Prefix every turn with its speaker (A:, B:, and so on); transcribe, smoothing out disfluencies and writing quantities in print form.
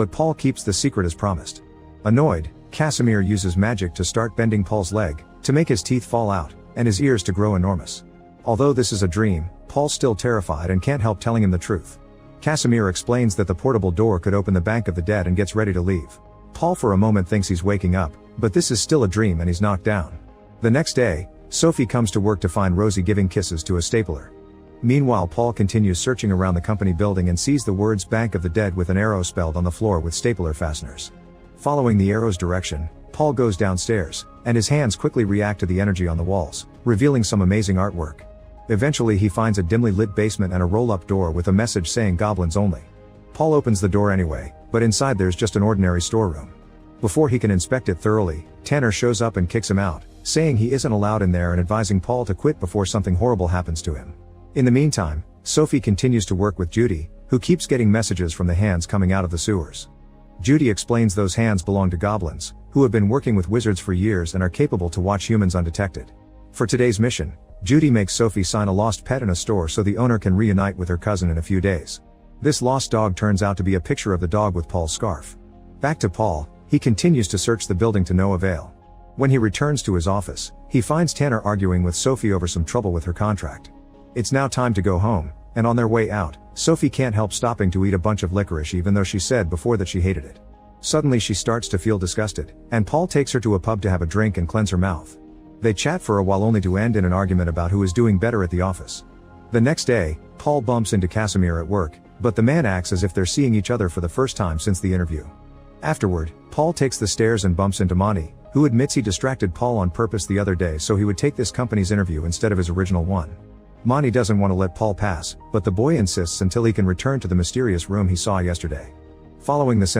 A: But Paul keeps the secret as promised. Annoyed, Casimir uses magic to start bending Paul's leg, to make his teeth fall out, and his ears to grow enormous. Although this is a dream, Paul's still terrified and can't help telling him the truth. Casimir explains that the portable door could open the Bank of the Dead and gets ready to leave. Paul for a moment thinks he's waking up, but this is still a dream and he's knocked down. The next day, Sophie comes to work to find Rosie giving kisses to a stapler. Meanwhile, Paul continues searching around the company building and sees the words Bank of the Dead with an arrow spelled on the floor with stapler fasteners. Following the arrow's direction, Paul goes downstairs, and his hands quickly react to the energy on the walls, revealing some amazing artwork. Eventually he finds a dimly lit basement and a roll-up door with a message saying goblins only. Paul opens the door anyway, but inside there's just an ordinary storeroom. Before he can inspect it thoroughly, Tanner shows up and kicks him out, saying he isn't allowed in there and advising Paul to quit before something horrible happens to him. In the meantime, Sophie continues to work with Judy, who keeps getting messages from the hands coming out of the sewers. Judy explains those hands belong to goblins, who have been working with wizards for years and are capable to watch humans undetected. For today's mission, Judy makes Sophie sign a lost pet in a store so the owner can reunite with her cousin in a few days. This lost dog turns out to be a picture of the dog with Paul's scarf. Back to Paul, he continues to search the building to no avail. When he returns to his office, he finds Tanner arguing with Sophie over some trouble with her contract. It's now time to go home, and on their way out, Sophie can't help stopping to eat a bunch of licorice even though she said before that she hated it. Suddenly she starts to feel disgusted, and Paul takes her to a pub to have a drink and cleanse her mouth. They chat for a while only to end in an argument about who is doing better at the office. The next day, Paul bumps into Casimir at work, but the man acts as if they're seeing each other for the first time since the interview. Afterward, Paul takes the stairs and bumps into Monty, who admits he distracted Paul on purpose the other day so he would take this company's interview instead of his original one. Monty doesn't want to let Paul pass, but the boy insists until he can return to the mysterious room he saw yesterday. Following the